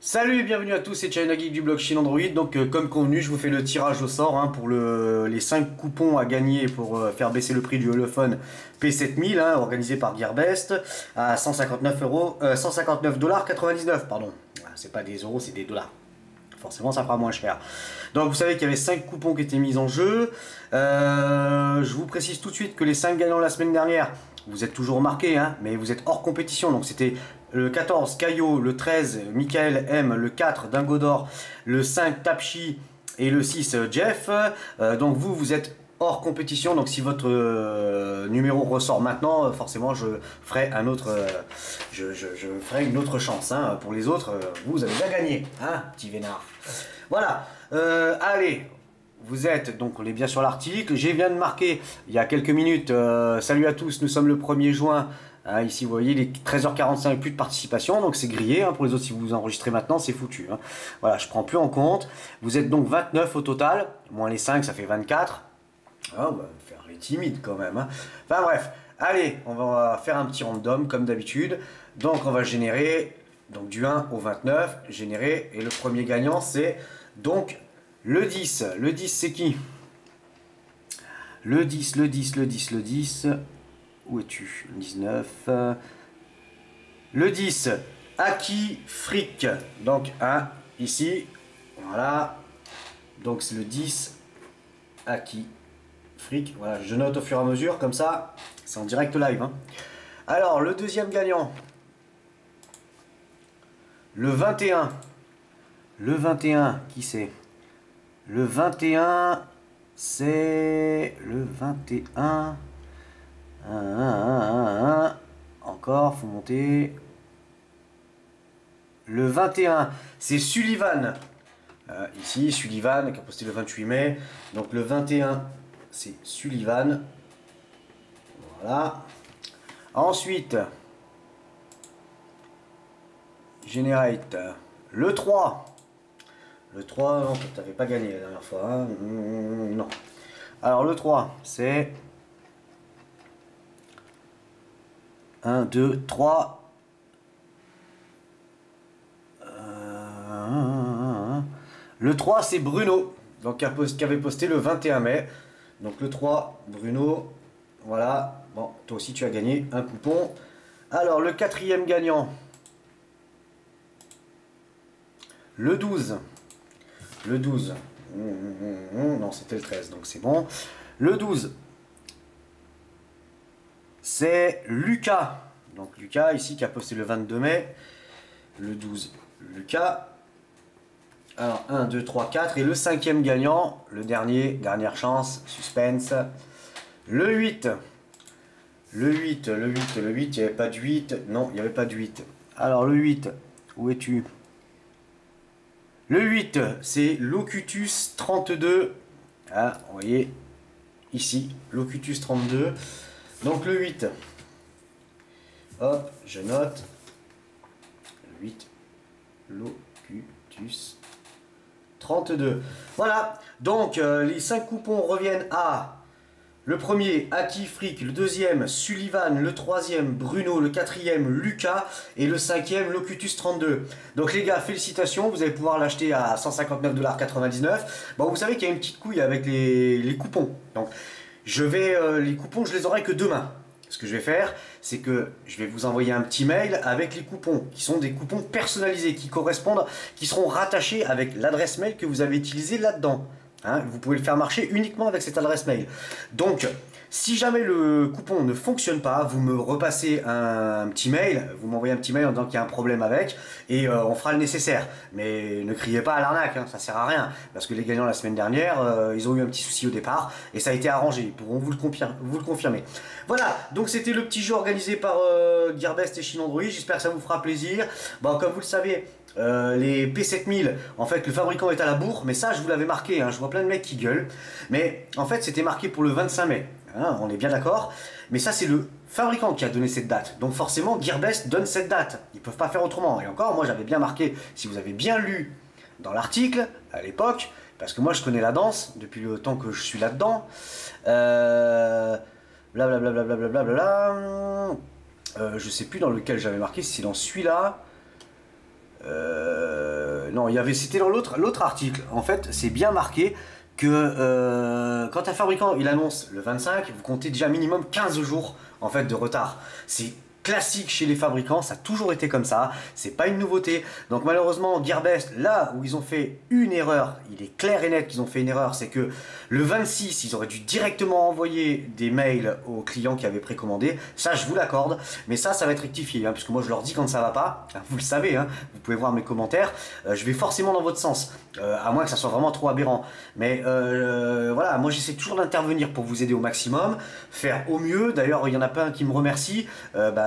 Salut et bienvenue à tous, c'est China Geek du blog Chine Android. Donc comme convenu, je vous fais le tirage au sort pour les 5 coupons à gagner pour faire baisser le prix du Holophone P7000 organisé par Gearbest à 159 euros, 159,99 $, pardon. C'est pas des euros, c'est des dollars. Forcément ça fera moins cher. Donc vous savez qu'il y avait 5 coupons qui étaient mis en jeu. Je vous précise tout de suite que les 5 gagnants la semaine dernière, vous êtes toujours marqués, mais vous êtes hors compétition. Donc c'était le 14 Caillot, le 13 Michael M, le 4 Dingodor, le 5 Tapchi et le 6 Jeff. Donc vous êtes hors compétition. Donc si votre numéro ressort maintenant, forcément je ferai un autre, je ferai une autre chance. Pour les autres, vous avez déjà gagné, petit vénard. Voilà. Allez. Vous êtes, donc on est bien sur l'article, j'ai viens de marquer il y a quelques minutes, salut à tous, nous sommes le 1er juin, ici vous voyez les 13h45, plus de participation, donc c'est grillé, pour les autres si vous enregistrez maintenant c'est foutu, voilà, je prends plus en compte, vous êtes donc 29 au total, moins les 5 ça fait 24, on va faire les timides quand même, enfin bref, allez, on va faire un petit random comme d'habitude, donc on va générer, donc du 1 au 29, générer, et le premier gagnant c'est donc le 10, c'est qui? Le 10, où es-tu? Le 19. Le 10, Aki Frick. Donc, ici, voilà. Donc, c'est le 10, Aki Frick. Voilà, je note au fur et à mesure, comme ça, c'est en direct live. Alors, le deuxième gagnant. Le 21. Le 21, qui c'est? Le 21, c'est le 21. Encore, faut monter. Le 21, c'est Sullivan. Ici, Sullivan qui a posté le 28 mai. Donc le 21, c'est Sullivan. Voilà. Ensuite, Generate. Le 3. Le 3, non, tu n'avais pas gagné la dernière fois. Non. Alors le 3, c'est 1, 2, 3. Le 3, c'est Bruno, donc qui avait posté le 21 mai. Donc le 3, Bruno. Voilà. Bon, toi aussi tu as gagné un coupon. Alors le quatrième gagnant. Le 12. Le 12, non c'était le 13 donc c'est bon. Le 12, c'est Lucas. Donc Lucas ici qui a posté le 22 mai. Le 12, Lucas. Alors 1, 2, 3, 4. Et le cinquième gagnant, le dernier, dernière chance, suspense. Le 8. Le 8, il n'y avait pas de 8. Non, il n'y avait pas de 8. Alors le 8, où es-tu? Le 8, c'est Locutus 32. Vous voyez, ici, Locutus 32. Donc le 8. Hop, je note. Le 8, Locutus 32. Voilà, donc les 5 coupons reviennent à... Le premier, Aki Frick, le deuxième, Sullivan, le troisième, Bruno, le quatrième, Lucas, et le cinquième, Locutus 32. Donc les gars, félicitations, vous allez pouvoir l'acheter à 159,99 $. Bon, vous savez qu'il y a une petite couille avec les coupons. Donc, les coupons, je les aurai que demain. Ce que je vais faire, c'est que je vais vous envoyer un petit mail avec les coupons, qui sont des coupons personnalisés, qui correspondent, qui seront rattachés avec l'adresse mail que vous avez utilisée là-dedans. Vous pouvez le faire marcher uniquement avec cette adresse mail. Donc, si jamais le coupon ne fonctionne pas, vous me repassez un petit mail, vous m'envoyez un petit mail en disant qu'il y a un problème avec, et on fera le nécessaire. Mais ne criez pas à l'arnaque, ça sert à rien, parce que les gagnants la semaine dernière, ils ont eu un petit souci au départ, et ça a été arrangé, ils pourront vous le confirmer. Voilà, donc c'était le petit jeu organisé par Gearbest et Chine Android, j'espère que ça vous fera plaisir. Bon, comme vous le savez, les P7000, en fait le fabricant est à la bourre, mais ça je vous l'avais marqué, je vois plein de mecs qui gueulent, mais en fait c'était marqué pour le 25 mai, on est bien d'accord, mais ça c'est le fabricant qui a donné cette date, donc forcément Gearbest donne cette date, ils peuvent pas faire autrement, et encore moi j'avais bien marqué, si vous avez bien lu dans l'article, à l'époque, parce que moi je connais la danse, depuis le temps que je suis là-dedans, blablabla, je sais plus dans lequel j'avais marqué, si c'est dans celui-là, Non, c'était dans l'autre article. En fait, c'est bien marqué que quand un fabricant il annonce le 25, vous comptez déjà minimum 15 jours en fait de retard. C'est classique chez les fabricants, ça a toujours été comme ça, c'est pas une nouveauté. Donc malheureusement, Gearbest, là où ils ont fait une erreur, il est clair et net qu'ils ont fait une erreur, c'est que le 26, ils auraient dû directement envoyer des mails aux clients qui avaient précommandé. Ça, je vous l'accorde, mais ça va être rectifié, hein, puisque moi je leur dis quand ça va pas, vous le savez, hein, vous pouvez voir mes commentaires, je vais forcément dans votre sens, à moins que ça soit vraiment trop aberrant. Mais voilà, moi j'essaie toujours d'intervenir pour vous aider au maximum, faire au mieux. D'ailleurs, il y en a pas un qui me remercie,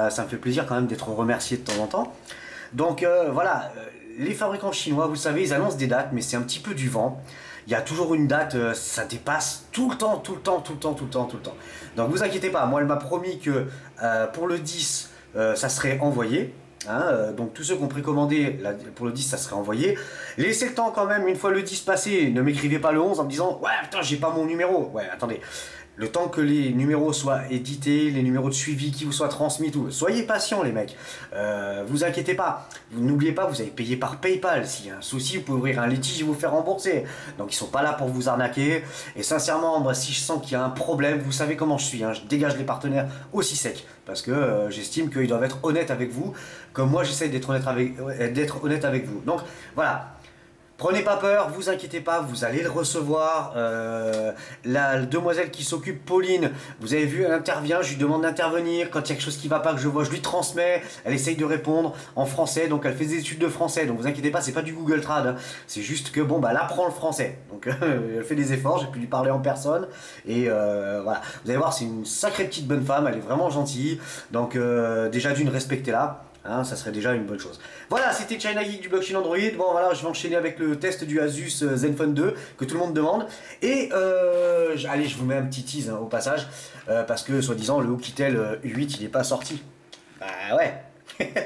ça me fait plaisir quand même d'être remercié de temps en temps. Donc voilà, les fabricants chinois, vous savez, ils annoncent des dates, mais c'est un petit peu du vent. Il y a toujours une date, ça dépasse tout le temps, tout le temps, tout le temps, tout le temps, tout le temps. Donc vous inquiétez pas, moi elle m'a promis que pour le 10, ça serait envoyé. Hein, donc tous ceux qui ont précommandé pour le 10 ça serait envoyé. Laissez le temps quand même, une fois le 10 passé, ne m'écrivez pas le 11 en me disant ouais putain j'ai pas mon numéro. Ouais attendez, le temps que les numéros soient édités, les numéros de suivi qui vous soient transmis, tout. Soyez patients les mecs, vous inquiétez pas, n'oubliez pas vous avez payé par PayPal, s'il y a un souci vous pouvez ouvrir un litige et vous faire rembourser. Donc ils sont pas là pour vous arnaquer, et sincèrement moi si je sens qu'il y a un problème, vous savez comment je suis, hein, je dégage les partenaires aussi sec, parce que j'estime qu'ils doivent être honnêtes avec vous, comme moi j'essaie d'être honnête avec vous. Donc voilà. Prenez pas peur, vous inquiétez pas, vous allez le recevoir. La demoiselle qui s'occupe, Pauline, vous avez vu, elle intervient, je lui demande d'intervenir. Quand il y a quelque chose qui va pas, que je vois, je lui transmets. Elle essaye de répondre en français, donc elle fait des études de français. Donc vous inquiétez pas, c'est pas du Google Trad. Hein. C'est juste que bon, bah, elle apprend le français. Donc elle fait des efforts, j'ai pu lui parler en personne. Et voilà, vous allez voir, c'est une sacrée petite bonne femme, elle est vraiment gentille. Donc déjà d'une, respectez-la. Hein, ça serait déjà une bonne chose. Voilà, c'était China Geek du blockchain Android. Bon voilà, je vais enchaîner avec le test du Asus Zenfone 2 que tout le monde demande. Et allez, je vous mets un petit tease hein, au passage, parce que soi-disant le Oukitel U8 il n'est pas sorti. Bah ouais,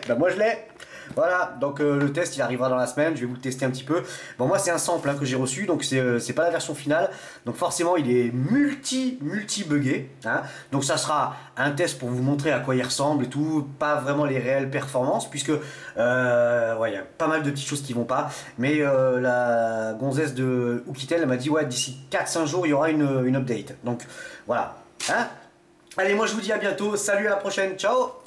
bah moi je l'ai. Voilà, donc le test il arrivera dans la semaine, je vais vous le tester un petit peu. Bon moi c'est un sample hein, que j'ai reçu, donc c'est pas la version finale, donc forcément il est multi buggé, hein. Donc ça sera un test pour vous montrer à quoi il ressemble et tout, pas vraiment les réelles performances, puisque ouais, il y a pas mal de petites choses qui vont pas, mais la gonzesse de Oukitel elle m'a dit ouais d'ici 4-5 jours il y aura une update, donc voilà, hein. Allez moi je vous dis à bientôt, salut à la prochaine, ciao.